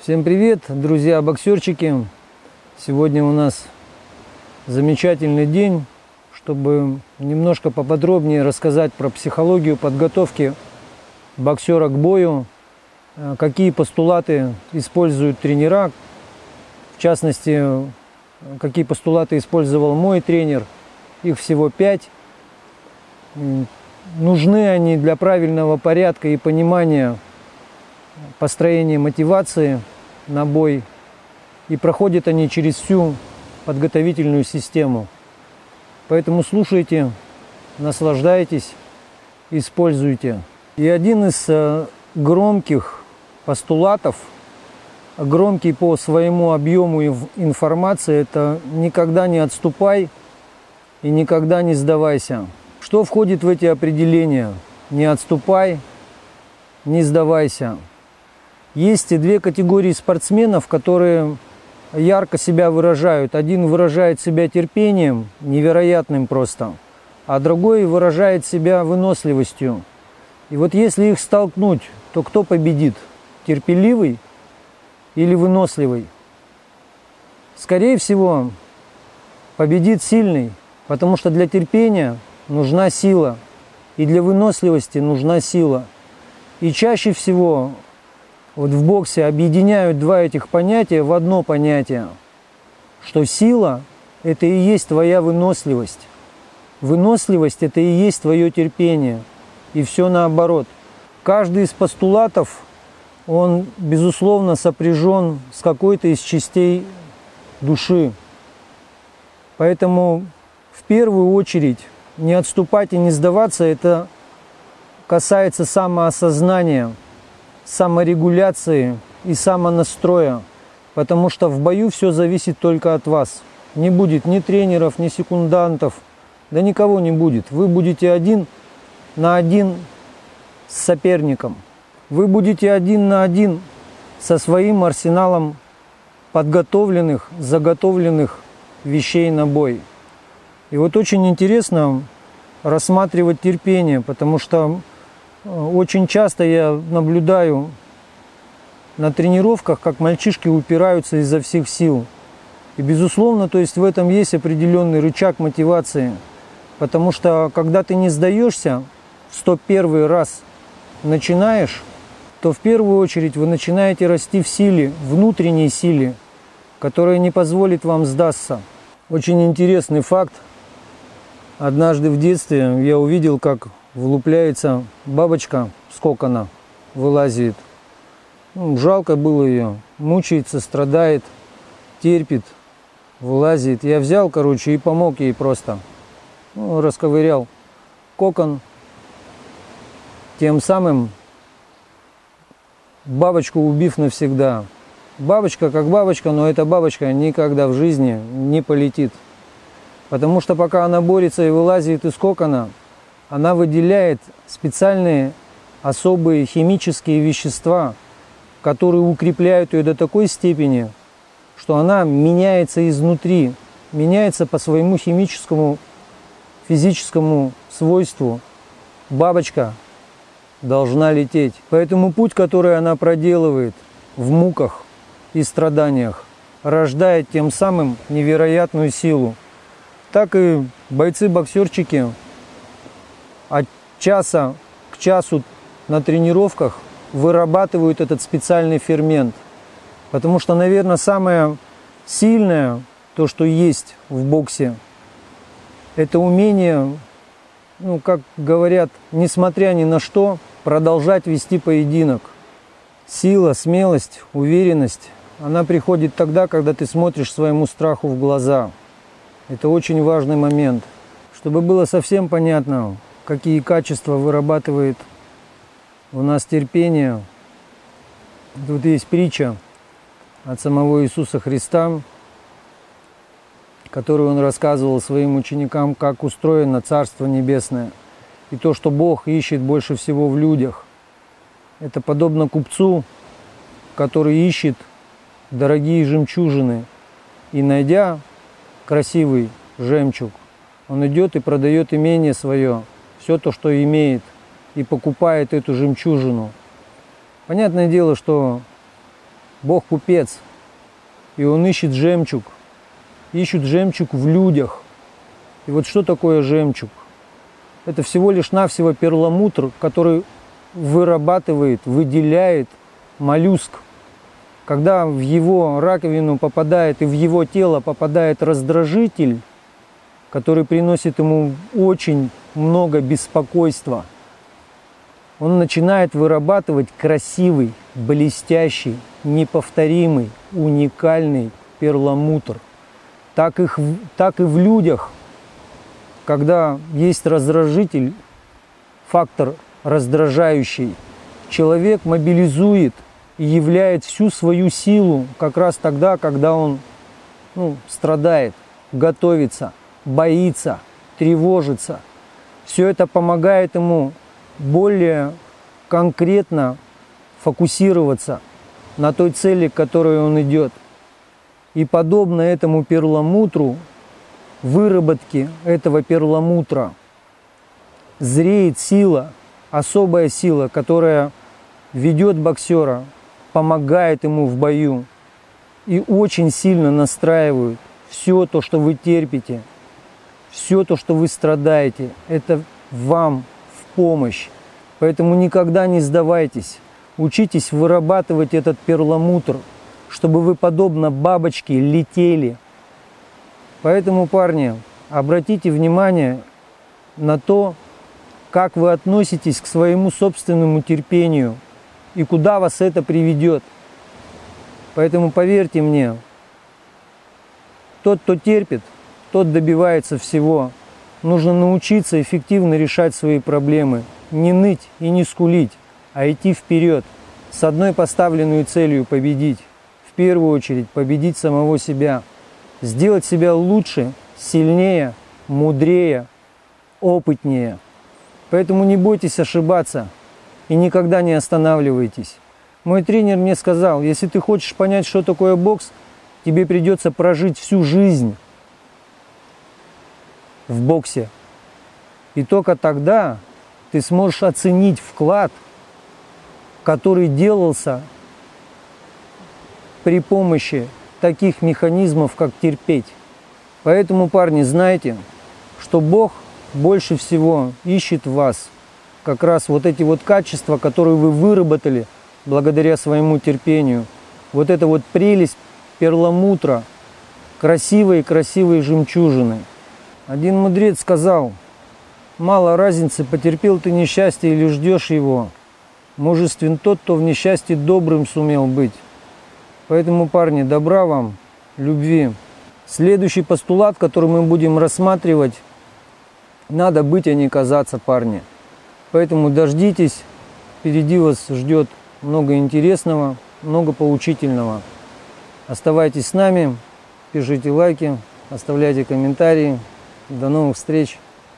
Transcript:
Всем привет, друзья-боксерчики! Сегодня у нас замечательный день, чтобы немножко поподробнее рассказать про психологию подготовки боксера к бою, какие постулаты используют тренера, в частности, какие постулаты использовал мой тренер, их всего 5. Нужны они для правильного порядка и понимания построения мотивации на бой, и проходят они через всю подготовительную систему. Поэтому слушайте, наслаждайтесь, используйте. И один из громких постулатов, громкий по своему объему информации, это никогда не отступай и никогда не сдавайся. Что входит в эти определения? Не отступай, не сдавайся. Есть и две категории спортсменов, которые ярко себя выражают. Один выражает себя терпением, невероятным просто, а другой выражает себя выносливостью. И вот если их столкнуть, то кто победит? Терпеливый или выносливый? Скорее всего, победит сильный, потому что для терпения нужна сила, и для выносливости нужна сила. И чаще всего вот в боксе объединяют два этих понятия в одно понятие, что сила – это и есть твоя выносливость. Выносливость – это и есть твое терпение. И все наоборот. Каждый из постулатов, он, безусловно, сопряжен с какой-то из частей души. Поэтому в первую очередь не отступать и не сдаваться – это касается самоосознания, саморегуляции и самонастроя, потому что в бою все зависит только от вас. Не будет ни тренеров, ни секундантов, да никого не будет. Вы будете один на один с соперником. Вы будете один на один со своим арсеналом подготовленных, заготовленных вещей на бой. И вот очень интересно рассматривать терпение, потому что очень часто я наблюдаю на тренировках, как мальчишки упираются изо всех сил. И безусловно, то есть в этом есть определенный рычаг мотивации. Потому что когда ты не сдаешься, в 101 раз начинаешь, то в первую очередь вы начинаете расти в силе, внутренней силе, которая не позволит вам сдаться. Очень интересный факт. Однажды в детстве я увидел, как влупляется бабочка с кокона, вылазит. Жалко было ее, мучается, страдает, терпит, вылазит. Я взял, и помог ей просто. Расковырял кокон. Тем самым бабочку убив навсегда. Бабочка как бабочка, но эта бабочка никогда в жизни не полетит. Потому что пока она борется и вылазит из кокона, она выделяет специальные особые химические вещества, которые укрепляют ее до такой степени, что она меняется изнутри, меняется по своему химическому, физическому свойству. Бабочка должна лететь. Поэтому путь, который она проделывает в муках и страданиях, рождает тем самым невероятную силу. Так и бойцы-боксерчики от часа к часу на тренировках вырабатывают этот специальный фермент. Потому что, наверное, самое сильное, то, что есть в боксе, это умение, как говорят, несмотря ни на что, продолжать вести поединок. Сила, смелость, уверенность, она приходит тогда, когда ты смотришь своему страху в глаза. Это очень важный момент. Чтобы было совсем понятно, какие качества вырабатывает у нас терпение. Тут есть притча от самого Иисуса Христа, которую он рассказывал своим ученикам, как устроено Царство Небесное. И то, что Бог ищет больше всего в людях. Это подобно купцу, который ищет дорогие жемчужины. И найдя красивый жемчуг, он идет и продает имение свое, все то, что имеет, и покупает эту жемчужину. Понятное дело, что Бог купец, и он ищет жемчуг. Ищут жемчуг в людях. И вот что такое жемчуг? Это всего лишь навсего перламутр, который вырабатывает, выделяет моллюск. Когда в его раковину попадает и в его тело попадает раздражитель, который приносит ему очень много беспокойства, он начинает вырабатывать красивый, блестящий, неповторимый, уникальный перламутр. Так и в людях, когда есть раздражитель, фактор раздражающий, человек мобилизует и являет всю свою силу как раз тогда, когда он страдает, готовится, боится, тревожится. Все это помогает ему более конкретно фокусироваться на той цели, к которой он идет. И подобно этому перламутру, выработке этого перламутра, зреет сила, особая сила, которая ведет боксера, помогает ему в бою и очень сильно настраивает все то, что вы терпите, все то, что вы страдаете, это вам в помощь. Поэтому никогда не сдавайтесь, учитесь вырабатывать этот перламутр, чтобы вы подобно бабочке летели. Поэтому, парни, обратите внимание на то, как вы относитесь к своему собственному терпению и куда вас это приведет. Поэтому поверьте мне, тот, кто терпит, тот добивается всего. Нужно научиться эффективно решать свои проблемы, не ныть и не скулить, а идти вперед с одной поставленной целью — победить. В первую очередь победить самого себя, сделать себя лучше, сильнее, мудрее, опытнее. Поэтому не бойтесь ошибаться и никогда не останавливайтесь. Мой тренер мне сказал, если ты хочешь понять, что такое бокс, тебе придется прожить всю жизнь в боксе. И только тогда ты сможешь оценить вклад, который делался при помощи таких механизмов, как терпеть. Поэтому, парни, знайте, что Бог больше всего ищет в вас как раз вот эти вот качества, которые вы выработали благодаря своему терпению. Вот эта вот прелесть перламутра, красивые жемчужины. Один мудрец сказал: мало разницы, потерпел ты несчастье или ждешь его. Мужествен тот, кто в несчастье добрым сумел быть. Поэтому, парни, добра вам, любви. Следующий постулат, который мы будем рассматривать: надо быть, а не казаться, парни. Поэтому дождитесь, впереди вас ждет много интересного, много поучительного. Оставайтесь с нами, пишите лайки, оставляйте комментарии. До новых встреч!